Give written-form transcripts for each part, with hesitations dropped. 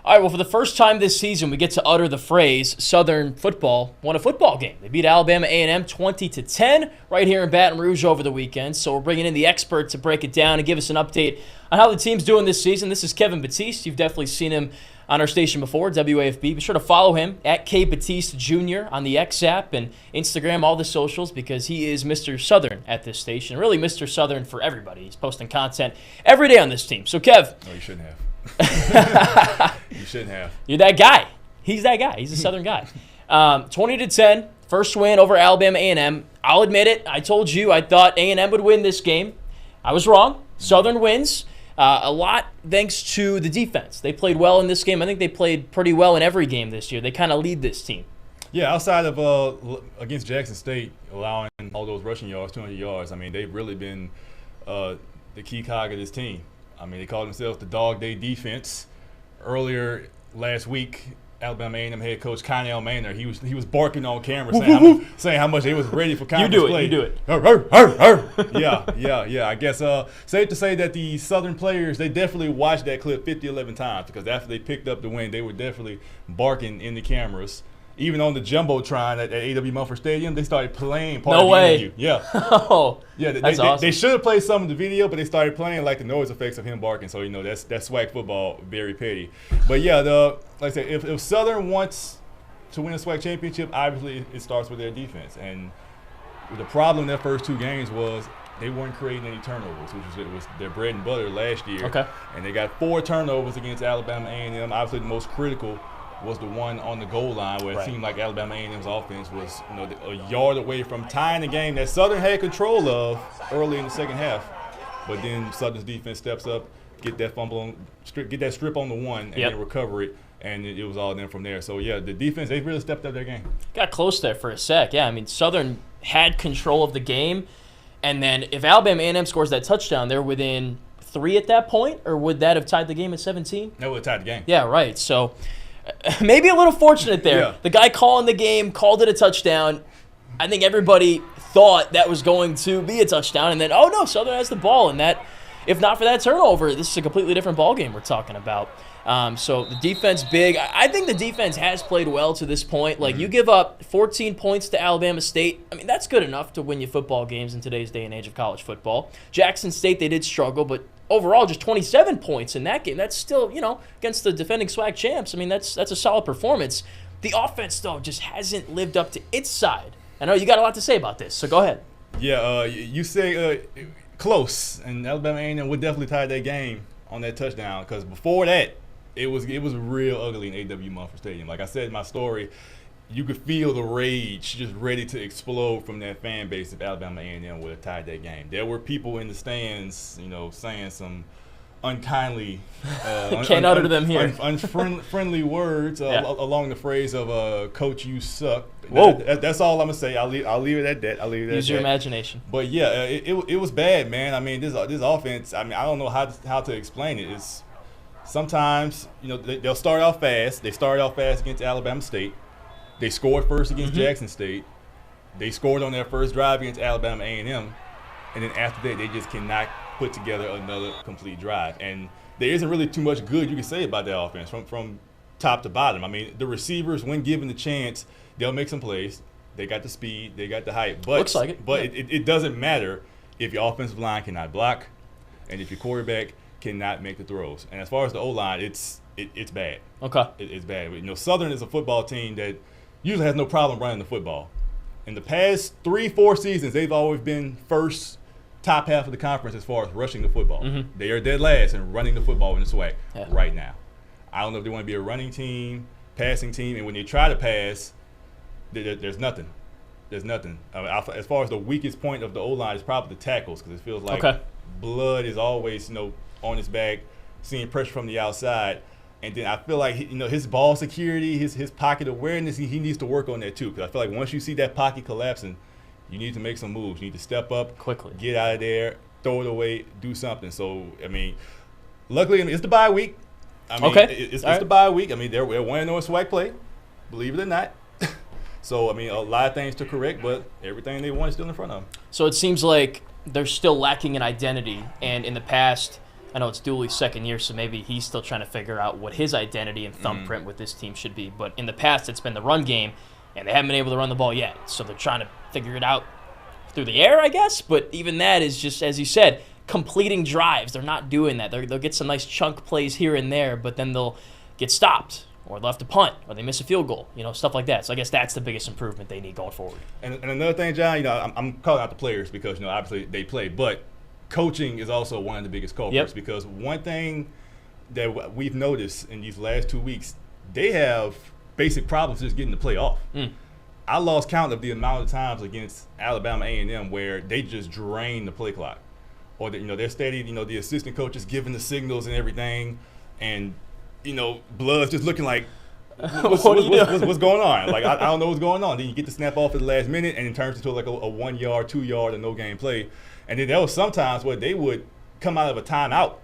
All right, well, for the first time this season, we get to utter the phrase Southern football won a football game. They beat Alabama A&M 20-10 right here in Baton Rouge over the weekend. So we're bringing in the expert to break it down and give us an update on how the team's doing this season. This is Kevin Batiste. You've definitely seen him on our station before, WAFB. Be sure to follow him at KBatiste Jr. on the X app and Instagram, all the socials, because he is Mr. Southern at this station. Really Mr. Southern for everybody. He's posting content every day on this team. So, Kev. No, you shouldn't have. You shouldn't have. You're that guy. He's that guy. He's a Southern guy. 20-10, first win over Alabama A&M. I'll admit it. I told you I thought A&M would win this game. I was wrong. Southern wins. A lot thanks to the defense. They played well in this game. I think they played pretty well in every game this year. They kind of lead this team. Yeah, outside of against Jackson State, allowing all those rushing yards, 200 yards, I mean, they've really been the key cog of this team. I mean, they called themselves the Dog Day defense. Earlier last week, Alabama A&M head coach Connell Maynard, he was barking on camera saying how much they was ready for conference play. You do it. Yeah. I guess safe to say that the Southern players, they definitely watched that clip 50, 11 times because after they picked up the win, they were definitely barking in the cameras. Even on the Jumbotron at A.W. Mumford Stadium, they started playing part of the interview. Yeah. Oh, yeah, that's awesome. They should have played some of the video, but they started playing like the noise effects of him barking. So, that's SWAC football, very petty. But, yeah, like I said, if Southern wants to win a SWAC championship, obviously it starts with their defense. And the problem in their first two games was they weren't creating any turnovers, which was their bread and butter last year. Okay. And they got 4 turnovers against Alabama A&M. Obviously, the most critical was the one on the goal line where it seemed like Alabama A&M's offense was a yard away from tying the game that Southern had control of early in the second half. But then Southern's defense steps up, get that get that strip on the one, and then recover it, and it was all them from there. So, yeah, the defense, they really stepped up their game. Got close there for a sec. Yeah, I mean, Southern had control of the game, and then if Alabama A&M scores that touchdown, they're within 3 at that point, or would that have tied the game at 17? That would have tied the game. Yeah, right. So maybe a little fortunate there. Yeah. The guy calling the game called it a touchdown. I think everybody thought that was going to be a touchdown, and then, oh, no, Southern has the ball. And that, if not for that turnover, this is a completely different ball game we're talking about. So the defense big. I think the defense has played well to this point. Like, you give up 14 points to Alabama State. I mean, that's good enough to win you football games in today's day and age of college football. Jackson State, they did struggle, but overall, just 27 points in that game. That's still, against the defending SWAC champs. I mean, that's a solid performance. The offense, though, just hasn't lived up to its side. I know you got a lot to say about this, so go ahead. Yeah, you say close, and Alabama A&M would definitely tie that game on that touchdown because before that, it was real ugly in A.W. Mumford Stadium. Like I said in my story, you could feel the rage just ready to explode from that fan base if Alabama A&M would have tied that game. There were people in the stands, saying some unkindly, can't utter them here, unfriendly words along the phrase of "Coach, you suck." Whoa, that's all I'm gonna say. I'll leave it at that. Use your imagination. But yeah, it was bad, man. I mean, this offense. I mean, I don't know how to explain it. It's sometimes they'll start off fast. They started off fast against Alabama State. They scored first against Jackson State. They scored on their first drive against Alabama A&M. And then after that, they just cannot put together another complete drive. And there isn't really too much good you can say about that offense from top to bottom. I mean, the receivers, when given the chance, they'll make some plays. They got the speed. They got the height. But, looks like it. But it doesn't matter if your offensive line cannot block and if your quarterback cannot make the throws. And as far as the O-line, it's bad. Okay. It's bad. Southern is a football team that usually has no problem running the football. In the past 3-4 seasons, they've always been first top half of the conference as far as rushing the football. They are dead last in running the football in the SWAC right now. I don't know if they want to be a running team, passing team, and when they try to pass, there's nothing. There's nothing. I mean, as far as the weakest point of the O-line is probably the tackles because it feels like blood is always on his back, seeing pressure from the outside. And then I feel like his ball security, his pocket awareness, he needs to work on that too. Because I feel like once you see that pocket collapsing, you need to make some moves. You need to step up quickly, get out of there, throw it away, do something. So I mean, luckily it's the bye week. I mean, it's the bye week. I mean, they're 1-0 SWAC play, believe it or not. So I mean, a lot of things to correct, but everything they want is still in front of them. So it seems like they're still lacking an identity, and in the past, I know it's Dooley's second year, so maybe he's still trying to figure out what his identity and thumbprint with this team should be. But in the past, it's been the run game, and they haven't been able to run the ball yet. So they're trying to figure it out through the air, I guess. But even that is just, as you said, completing drives. They're not doing that. They'll get some nice chunk plays here and there, but then they'll get stopped, or they'll have to punt, or they miss a field goal, stuff like that. So I guess that's the biggest improvement they need going forward. And another thing, John, I'm calling out the players because, obviously they play, but coaching is also one of the biggest culprits because one thing that we've noticed in these last 2 weeks, they have basic problems just getting the play off. I lost count of the amount of times against Alabama A&M where they just drain the play clock. Or, they're steady, the assistant coaches giving the signals and everything, and Blood's just looking like, what's going on? Like, I don't know what's going on. Then you get the snap off at the last minute, and it turns into like a 1 yard, 2 yard, or no game play. And then there was sometimes where they would come out of a timeout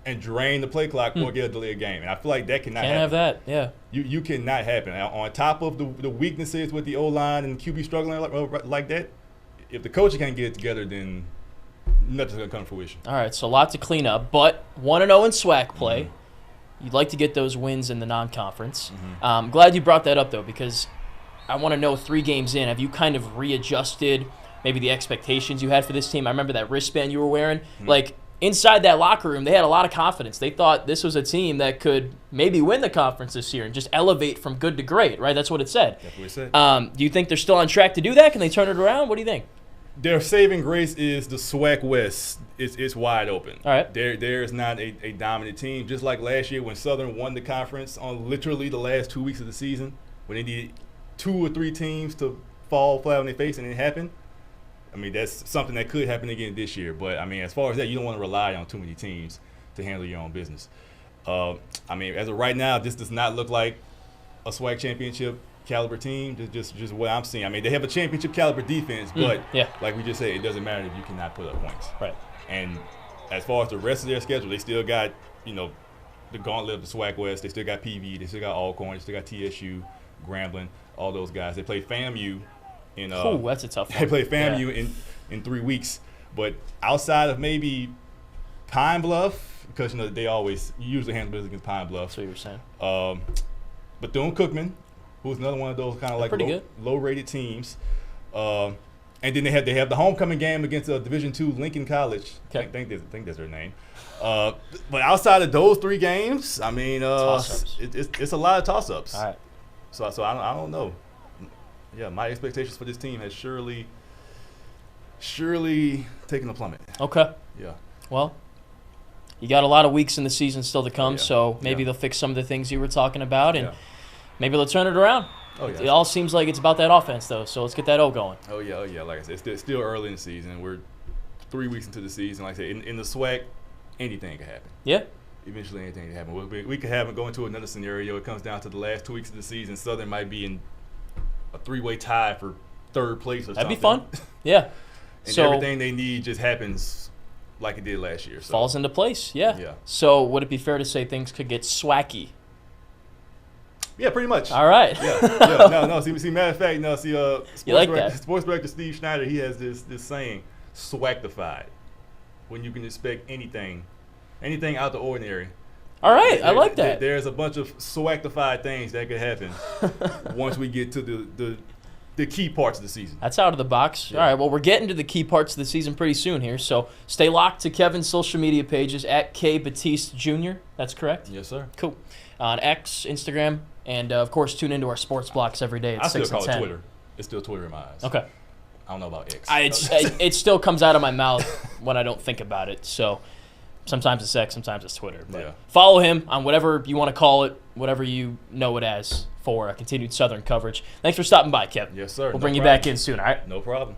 and drain the play clock or get a delayed game. And I feel like that cannot happen. Can't have that, yeah. You cannot happen. Now, on top of the weaknesses with the O-line and the QB struggling like that, if the coach can't get it together, then nothing's going to come to fruition. All right, so a lot to clean up, but 1-0 in SWAC play. You'd like to get those wins in the non-conference. I'm glad you brought that up, though, because I want to know 3 games in, have you kind of readjusted maybe the expectations you had for this team? I remember that wristband you were wearing. Like, inside that locker room, they had a lot of confidence. They thought this was a team that could maybe win the conference this year and just elevate from good to great, right? That's what it said. That's what it said. Do you think they're still on track to do that? Can they turn it around? What do you think? Their saving grace is the SWAC West. It's wide open. All right. There is not a dominant team. Just like last year when Southern won the conference on literally the last 2 weeks of the season, when they needed 2 or 3 teams to fall flat on their face and it happened. I mean, that's something that could happen again this year. But, I mean, as far as that, you don't want to rely on too many teams to handle your own business. I mean, as of right now, this does not look like a SWAC championship caliber team. Just what I'm seeing. I mean, they have a championship caliber defense, but like we just said, it doesn't matter if you cannot put up points. Right. And as far as the rest of their schedule, they still got, the gauntlet of the SWAC West. They still got PV. They still got Alcorn. They still got TSU, Grambling, all those guys. They play FAMU. That's a tough one. They play FAMU in 3 weeks. But outside of maybe Pine Bluff, because, they usually handle business against Pine Bluff. That's what you were saying. Bethune-Cookman, who's another one of those kind of like low-rated teams. And then they have the homecoming game against Division II Lincoln College. Okay. I think that's their name. But outside of those 3 games, I mean, it's a lot of toss-ups. All right. So I don't know. Yeah, my expectations for this team has surely taken a plummet. Okay. Yeah. Well, you got a lot of weeks in the season still to come, so maybe they'll fix some of the things you were talking about, and maybe they'll turn it around. Oh, yeah. It all seems like it's about that offense, though, so let's get that O going. Oh, yeah. Like I said, it's still early in the season. We're 3 weeks into the season. Like I said, in the SWAC, anything can happen. Yeah. Eventually anything can happen. We could have it go into another scenario. It comes down to the last 2 weeks of the season. Southern might be in a 3-way tie for 3rd place or something. That'd be fun. Yeah. And everything they need just happens like it did last year. So. Falls into place, yeah. So would it be fair to say things could get swacky? Yeah, pretty much. All right. No. See, matter of fact, sports director Steve Schneider, he has this saying, swactified, when you can expect anything out the ordinary. All right, I like that. There's a bunch of swactified things that could happen once we get to the key parts of the season. That's out of the box. Yeah. All right, well, we're getting to the key parts of the season pretty soon here, so stay locked to Kevin's social media pages at Batiste Jr. That's correct? Yes, sir. Cool. On X, Instagram, and, of course, tune into our sports blocks every day at 6 and 10. I still call it Twitter. It's still Twitter in my eyes. Okay. I don't know about X. It still comes out of my mouth when I don't think about it, so sometimes it's X, sometimes it's Twitter. But follow him on whatever you want to call it, whatever you know it as, for continued Southern coverage. Thanks for stopping by, Kev. Yes, sir. We'll bring you back in soon, all right? No problem.